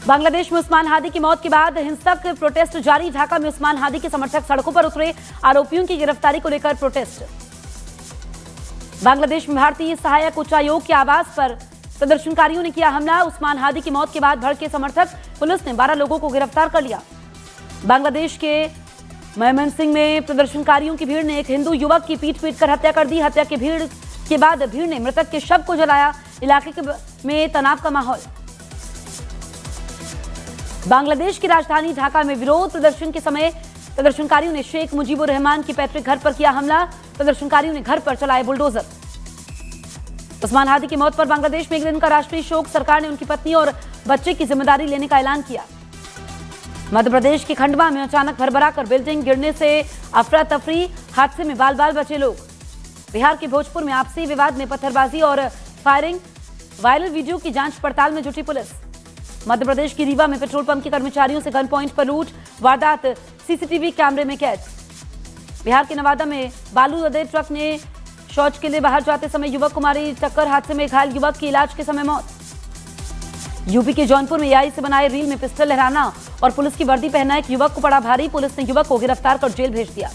बांग्लादेश में उस्मान हादी की मौत के बाद हिंसक प्रोटेस्ट जारी। ढाका में उस्मान हादी के समर्थक सड़कों पर उतरे। आरोपियों की गिरफ्तारी को लेकर प्रोटेस्ट। बांग्लादेश में भारतीय सहायक उच्चायोग के आवास पर प्रदर्शनकारियों ने किया हमला। उस्मान हादी की मौत के बाद भड़के समर्थक, पुलिस ने 12 लोगों को गिरफ्तार कर लिया। बांग्लादेश के मयमनसिंह में प्रदर्शनकारियों की भीड़ ने एक हिंदू युवक की पीट कर हत्या कर दी। हत्या की भीड़ के बाद भीड़ ने मृतक के शव को जलाया। इलाके में तनाव का माहौल। बांग्लादेश की राजधानी ढाका में विरोध प्रदर्शन के समय प्रदर्शनकारियों ने शेख मुजीबुर रहमान की पैतृक घर पर किया हमला। प्रदर्शनकारियों ने घर पर चलाए बुलडोजर। उस्मान हादी की मौत पर बांग्लादेश में एक दिन का राष्ट्रीय शोक। सरकार ने उनकी पत्नी और बच्चे की जिम्मेदारी लेने का ऐलान किया। मध्य प्रदेश के खंडवा में अचानक भरभरा कर बिल्डिंग गिरने से अफरा तफरी। हादसे में बाल बाल बचे लोग। बिहार के भोजपुर में आपसी विवाद में पत्थरबाजी और फायरिंग। वायरल वीडियो की जांच पड़ताल में जुटी पुलिस। मध्य प्रदेश की रीवा में पेट्रोल पंप के कर्मचारियों से गन पॉइंट पर लूट। वारदात सीसीटीवी कैमरे में कैद। बिहार के नवादा में बालू लदे ट्रक ने शौच के लिए बाहर जाते समय युवक को मारी टक्कर। हादसे में घायल युवक की इलाज के समय मौत। यूपी के जौनपुर में एआई से बनाए रील में पिस्टल लहराना और पुलिस की वर्दी पहना एक युवक को पड़ा भारी। पुलिस ने युवक को गिरफ्तार कर जेल भेज दिया।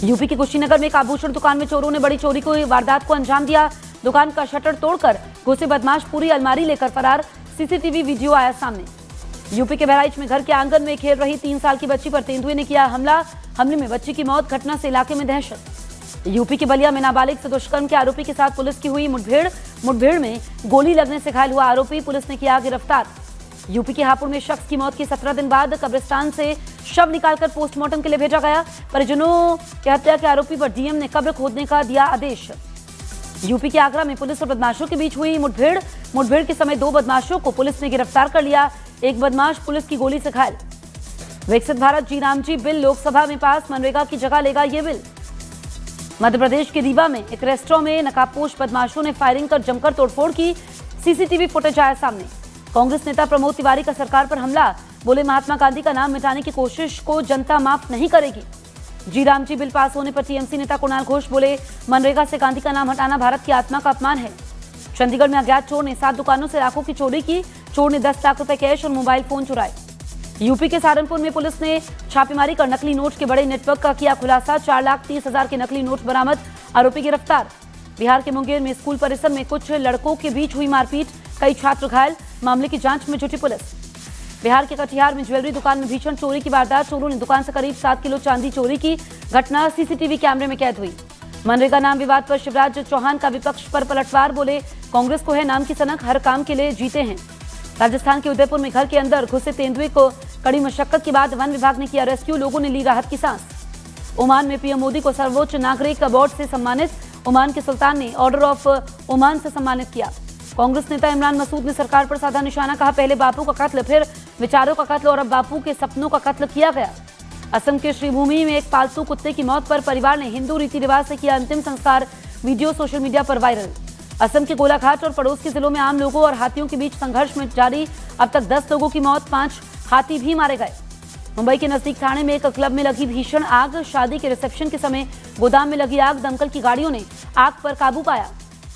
यूपी के कुशीनगर में एक आभूषण दुकान में चोरों ने बड़ी चोरी को वारदात को अंजाम दिया। दुकान का शटर तोड़कर घुसे बदमाश पूरी अलमारी लेकर फरार। सीसीटीवी वीडियो आया सामने। यूपी के बहराइच में घर के आंगन में खेल रही 3 साल की बच्ची पर तेंदुए ने किया हमला। हमले में बच्ची की मौत। घटना से इलाके में दहशत। यूपी के बलिया में नाबालिग से दुष्कर्म के आरोपी के साथ पुलिस की हुई मुठभेड़ में गोली लगने से घायल हुआ आरोपी, पुलिस ने किया गिरफ्तार। यूपी के हापुड़ में शख्स की मौत के 17 दिन बाद कब्रिस्तान से शव निकालकर पोस्टमार्टम के लिए भेजा गया। परिजनों की हत्या के आरोपी पर डीएम ने कब्र खोदने का दिया आदेश। यूपी के आगरा में पुलिस और बदमाशों के बीच हुई मुठभेड़ के समय 2 बदमाशों को पुलिस ने गिरफ्तार कर लिया। एक बदमाश पुलिस की गोली से घायल। विकसित भारत जी रामजी बिल लोकसभा में पास। मनरेगा की जगह लेगा ये बिल। मध्य प्रदेश के रीवा में एक रेस्टोरेंट में नकाबपोश बदमाशों ने फायरिंग कर जमकर तोड़फोड़ की। सीसीटीवी फुटेज आया सामने। कांग्रेस नेता प्रमोद तिवारी का सरकार पर हमला। बोले महात्मा गांधी का नाम मिटाने की कोशिश को जनता माफ नहीं करेगी। जी रामजी बिल पास होने पर टीएमसी नेता कुणाल घोष बोले मनरेगा से गांधी का नाम हटाना भारत की आत्मा का अपमान है। चंडीगढ़ में अज्ञात चोर ने 7 दुकानों से लाखों की चोरी की। चोर ने 10 लाख रुपए कैश और मोबाइल फोन चुराए। यूपी के सहारनपुर में पुलिस ने छापेमारी कर नकली नोट के बड़े नेटवर्क का किया खुलासा। 4,30,000 के नकली नोट बरामद। आरोपी गिरफ्तार। बिहार के मुंगेर में स्कूल परिसर में कुछ लड़कों के बीच हुई मारपीट। कई छात्र घायल। मामले की जांच में जुटी पुलिस। बिहार के कटिहार में ज्वेलरी दुकान में भीषण चोरी की वारदात। चोरों ने दुकान से करीब 7 किलो चांदी चोरी की। घटना सीसीटीवी कैमरे में कैद हुई। मनरेगा नाम विवाद पर शिवराज चौहान का विपक्ष पर पलटवार। बोले कांग्रेस को है नाम की सनक, हर काम के लिए जीते हैं। राजस्थान के उदयपुर में घर के अंदर घुसे तेंदुए को कड़ी मशक्कत के बाद वन विभाग ने किया रेस्क्यू। लोगों ने ली राहत की सांस। ओमान में पीएम मोदी को सर्वोच्च नागरिक अवार्ड से सम्मानित। ओमान के सुल्तान ने ऑर्डर ऑफ ओमान से सम्मानित किया। कांग्रेस नेता इमरान मसूद ने सरकार पर साधा निशाना। कहा पहले बापू का कत्ल, फिर विचारों का कत्ल और अब बापू के सपनों का कत्ल किया गया। असम के श्रीभूमि में एक पालतू कुत्ते की मौत पर परिवार ने हिंदू रीति रिवाज से किया अंतिम संस्कार। वीडियो सोशल मीडिया पर वायरल। असम के गोलाघाट और पड़ोस के जिलों में आम लोगों और हाथियों के बीच संघर्ष में जारी। अब तक 10 लोगों की मौत, 5 हाथी भी मारे गए। मुंबई के नजदीक थाने में एक क्लब में लगी भीषण आग। शादी के रिसेप्शन के समय गोदाम में लगी आग। दमकल की गाड़ियों ने आग पर काबू पाया।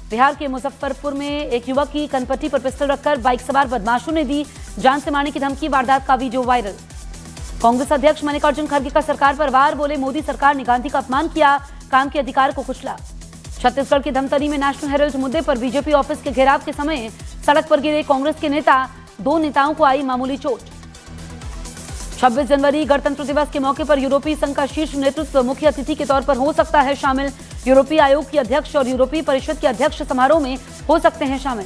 बिहार के मुजफ्फरपुर में एक युवक की कनपट्टी पर पिस्टल रखकर बाइक सवार बदमाशों ने दी जान से मारने की धमकी। वारदात का वीडियो वायरल। कांग्रेस अध्यक्ष मल्लिकार्जुन खड़गे का सरकार पर वार। बोले मोदी सरकार ने गांधी का अपमान किया, काम के अधिकार को कुचला। छत्तीसगढ़ के धमतरी में नेशनल हेराल्ड मुद्दे पर बीजेपी ऑफिस के घेराव के समय सड़क पर गिरे कांग्रेस के नेता। 2 नेताओं को आई मामूली चोट। 26 जनवरी गणतंत्र दिवस के मौके पर यूरोपीय संघ का शीर्ष नेतृत्व मुख्य अतिथि के तौर पर हो सकता है शामिल। यूरोपीय आयोग की अध्यक्ष और यूरोपीय परिषद के अध्यक्ष समारोह में हो सकते हैं शामिल।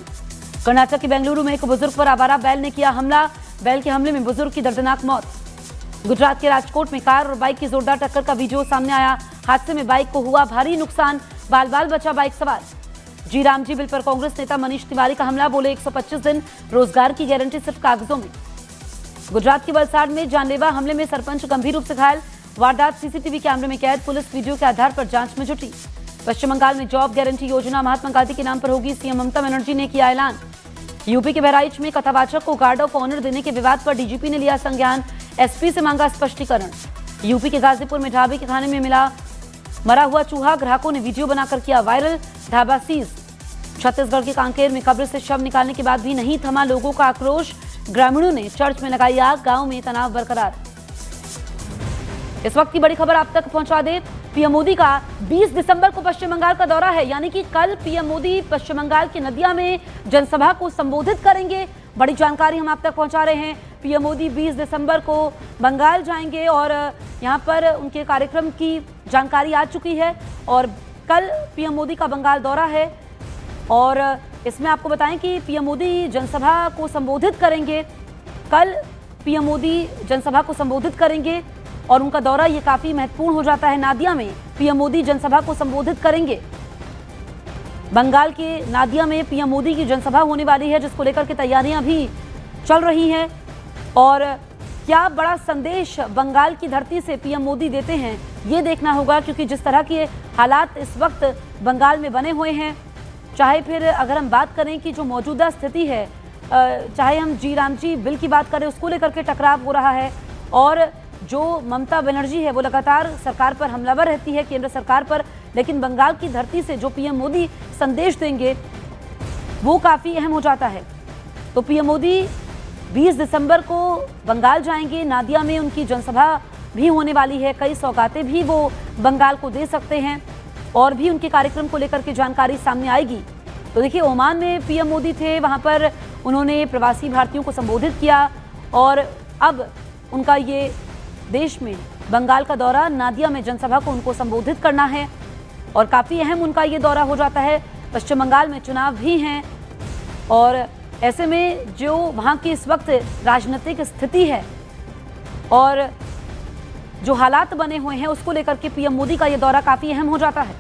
कर्नाटक के बेंगलुरु में एक बुजुर्ग पर आवारा बैल ने किया हमला। बैल के हमले में बुजुर्ग की दर्दनाक मौत। गुजरात के राजकोट में कार और बाइक की जोरदार टक्कर का वीडियो सामने आया। हादसे में बाइक को हुआ भारी नुकसान। बाल बाल बचा बाइक सवार। जी रामजी बिल पर कांग्रेस नेता मनीष तिवारी का हमला। बोले 125 दिन रोजगार की गारंटी सिर्फ कागजों में। गुजरात के वलसाड में जानलेवा हमले में सरपंच गंभीर रूप से घायल। वारदात सीसीटीवी कैमरे में कैद। पुलिस वीडियो के आधार पर जांच में जुटी। पश्चिम बंगाल में जॉब गारंटी योजना महात्मा गांधी के नाम पर होगी। सीएम ममता बनर्जी ने किया ऐलान। यूपी के बहराइच में कथावाचक को गार्ड ऑफ ऑनर देने के विवाद पर डीजीपी ने लिया संज्ञान। एसपी से मांगा स्पष्टीकरण। यूपी के गाजीपुर में ढाबे के खाने में मिला मरा हुआ चूहा। ग्राहकों ने वीडियो बनाकर किया वायरल। ढाबा सीज। छत्तीसगढ़ के कांकेर में कब्र से शव निकालने के बाद भी नहीं थमा लोगों का आक्रोश। ग्रामीणों ने चर्च में लगाई आग, गांव में तनाव बरकरार। इस वक्त की बड़ी खबर आप तक पहुंचा दे। पीएम मोदी का 20 दिसंबर को पश्चिम बंगाल का दौरा है, यानी कि कल पीएम मोदी पश्चिम बंगाल की नदिया में जनसभा को संबोधित करेंगे। बड़ी जानकारी हम आप तक पहुंचा रहे हैं। पीएम मोदी 20 दिसंबर को बंगाल जाएंगे और यहां पर उनके कार्यक्रम की जानकारी आ चुकी है और कल पीएम मोदी का बंगाल दौरा है। और इसमें आपको बताएं कि पीएम मोदी जनसभा को संबोधित करेंगे। कल पीएम मोदी जनसभा को संबोधित करेंगे और उनका दौरा ये काफी महत्वपूर्ण हो जाता है। नादिया में पीएम मोदी जनसभा को संबोधित करेंगे। बंगाल के नादिया में पीएम मोदी की जनसभा होने वाली है, जिसको लेकर के तैयारियां भी चल रही हैं। और क्या बड़ा संदेश बंगाल की धरती से पीएम मोदी देते हैं, ये देखना होगा, क्योंकि जिस तरह के हालात इस वक्त बंगाल में बने हुए हैं, चाहे फिर अगर हम बात करें कि जो मौजूदा स्थिति है, चाहे हम जी राम जी बिल की बात करें, उसको लेकर के टकराव हो रहा है और जो ममता बनर्जी है वो लगातार सरकार पर हमलावर रहती है, केंद्र सरकार पर। लेकिन बंगाल की धरती से जो पीएम मोदी संदेश देंगे वो काफ़ी अहम हो जाता है। तो पीएम मोदी 20 दिसंबर को बंगाल जाएंगे। नादिया में उनकी जनसभा भी होने वाली है। कई सौगातें भी वो बंगाल को दे सकते हैं और भी उनके कार्यक्रम को लेकर के जानकारी सामने आएगी। तो देखिए, ओमान में पीएम मोदी थे, वहाँ पर उन्होंने प्रवासी भारतीयों को संबोधित किया और अब उनका ये देश में बंगाल का दौरा, नादिया में जनसभा को उनको संबोधित करना है और काफ़ी अहम उनका ये दौरा हो जाता है। पश्चिम बंगाल में चुनाव भी हैं और ऐसे में जो वहाँ की इस वक्त राजनीतिक स्थिति है और जो हालात बने हुए हैं, उसको लेकर के पीएम मोदी का ये दौरा काफ़ी अहम हो जाता है।